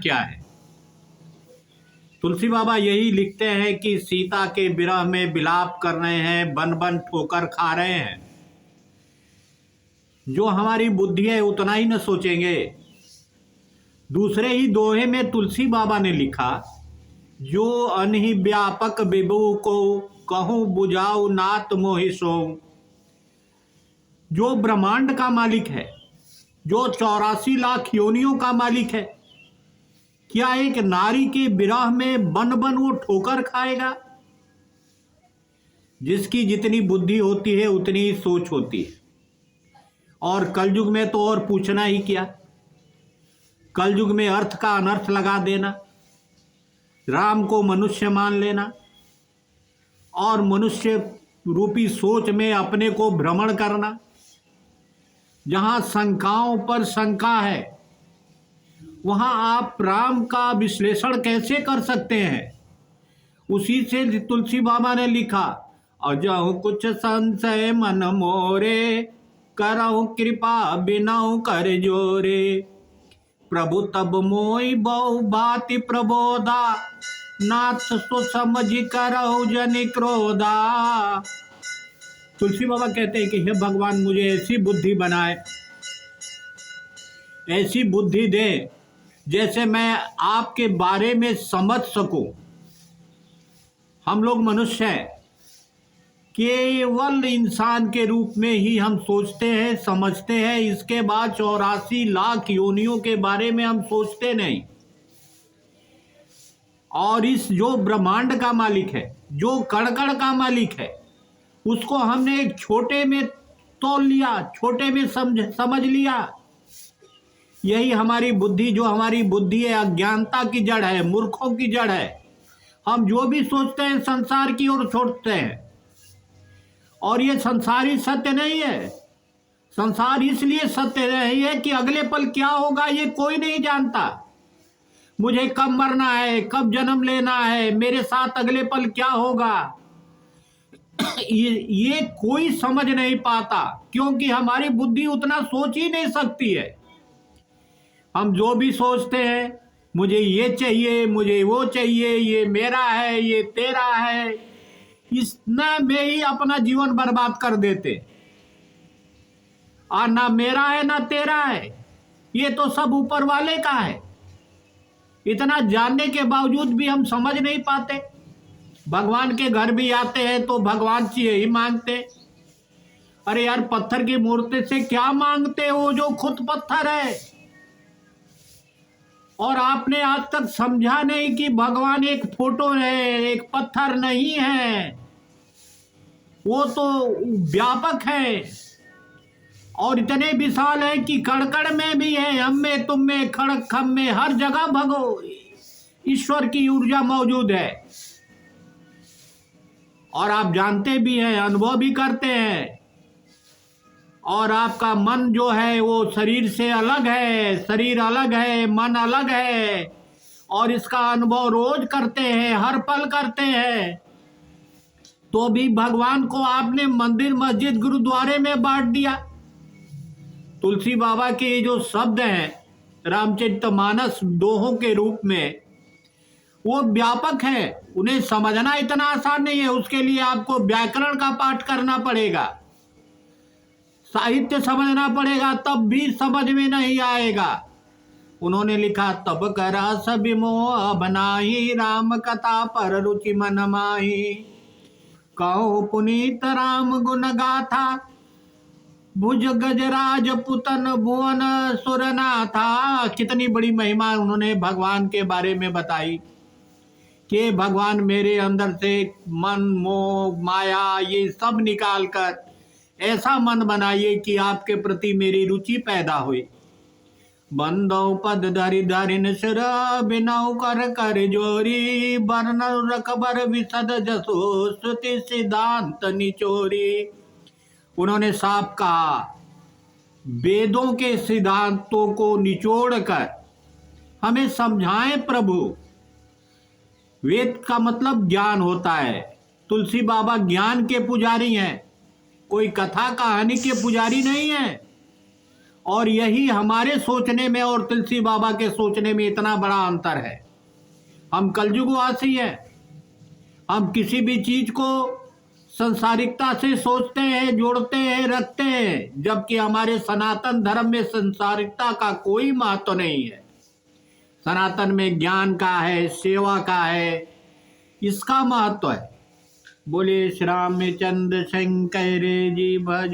क्या है। तुलसी बाबा यही लिखते हैं कि सीता के विरह में विलाप कर रहे हैं, बन बन ठोकर खा रहे हैं। जो हमारी बुद्धि है उतना ही न सोचेंगे। दूसरे ही दोहे में तुलसी बाबा ने लिखा, जो अनहि व्यापक विभु को कहूँ बुझाऊ नात मोहि सो। जो ब्रह्मांड का मालिक है, जो 84 लाख योनियों का मालिक है, क्या एक नारी के विरह में बन बन वो ठोकर खाएगा? जिसकी जितनी बुद्धि होती है उतनी ही सोच होती है। और कलयुग में तो और पूछना ही क्या। कलयुग में अर्थ का अनर्थ लगा देना, राम को मनुष्य मान लेना और मनुष्य रूपी सोच में अपने को भ्रमण करना। जहां शंकाओं पर शंका है वहां आप राम का विश्लेषण कैसे कर सकते हैं? उसी से तुलसी बाबा ने लिखा, अजहु कुछ संशय मन मोरे, करहु कृपा बिनहु कर जोरे। प्रभु तब मोहि बहु भांति प्रबोधा, नाथ सो समझ करहु जनि क्रोधा। तुलसी बाबा कहते हैं कि हे भगवान, मुझे ऐसी बुद्धि बनाए, ऐसी बुद्धि दे जैसे मैं आपके बारे में समझ सकूं। हम लोग मनुष्य हैं, केवल इंसान के रूप में ही हम सोचते हैं, समझते हैं। इसके बाद 84 लाख योनियों के बारे में हम सोचते नहीं। और इस जो ब्रह्मांड का मालिक है, जो कण कण का मालिक है, उसको हमने एक छोटे में तोल लिया, छोटे में समझ लिया। यही हमारी बुद्धि, जो हमारी बुद्धि है, अज्ञानता की जड़ है, मूर्खों की जड़ है। हम जो भी सोचते हैं संसार की ओर छोड़ते हैं। और ये संसारी सत्य नहीं है। संसार इसलिए सत्य नहीं है कि अगले पल क्या होगा ये कोई नहीं जानता। मुझे कब मरना है, कब जन्म लेना है, मेरे साथ अगले पल क्या होगा, ये कोई समझ नहीं पाता, क्योंकि हमारी बुद्धि उतना सोच ही नहीं सकती है। हम जो भी सोचते हैं, मुझे ये चाहिए, मुझे वो चाहिए, ये मेरा है, ये तेरा है, इसमें में ही अपना जीवन बर्बाद कर देते। और ना मेरा है ना तेरा है, ये तो सब ऊपर वाले का है। इतना जानने के बावजूद भी हम समझ नहीं पाते। भगवान के घर भी आते हैं तो भगवान से यही मांगते। अरे यार, पत्थर की मूर्ति से क्या मांगते हो जो खुद पत्थर है? और आपने आज तक समझा नहीं कि भगवान एक फोटो है, एक पत्थर नहीं है। वो तो व्यापक है और इतने विशाल है कि कण कण में भी है, हम में, तुम में, खड़ खम में, हर जगह भगो ईश्वर की ऊर्जा मौजूद है। और आप जानते भी हैं, अनुभव भी करते हैं। और आपका मन जो है वो शरीर से अलग है, शरीर अलग है, मन अलग है। और इसका अनुभव रोज करते हैं, हर पल करते हैं। तो भी भगवान को आपने मंदिर, मस्जिद, गुरुद्वारे में बांट दिया। तुलसी बाबा के जो शब्द हैं रामचरितमानस दोहों के रूप में, वो व्यापक है। उन्हें समझना इतना आसान नहीं है। उसके लिए आपको व्याकरण का पाठ करना पड़ेगा, साहित्य समझना पड़ेगा, तब भी समझ में नहीं आएगा। उन्होंने लिखा, तब करा सब मोह बनाही, राम कथा पर रुचि मन माही। कहो पुनीत राम गुण गाथा, भुज गजराज पुतन भुवन सुरनाथा। कितनी बड़ी महिमा उन्होंने भगवान के बारे में बताई कि भगवान मेरे अंदर से मन, मोह, माया ये सब निकाल कर ऐसा मन बनाइए कि आपके प्रति मेरी रुचि पैदा हुई। बंदो पद धरि धरिन सिर, बिनौ कर कर जोरी। बरन रकबर विशद जसो, श्रुति सिद्धांत निचोरी। उन्होंने साफ कहा, वेदों के सिद्धांतों को निचोड़ कर हमें समझाएं प्रभु। वेद का मतलब ज्ञान होता है। तुलसी बाबा ज्ञान के पुजारी हैं, कोई कथा कहानी के पुजारी नहीं है। और यही हमारे सोचने में और तुलसी बाबा के सोचने में इतना बड़ा अंतर है। हम कलयुगवासी हैं, हम किसी भी चीज को संसारिकता से सोचते हैं, जोड़ते हैं, रखते हैं, जबकि हमारे सनातन धर्म में संसारिकता का कोई महत्व नहीं है। सनातन में ज्ञान का है, सेवा का है, इसका महत्व है। बोले श्री रामचंद्र शंकर जी भज।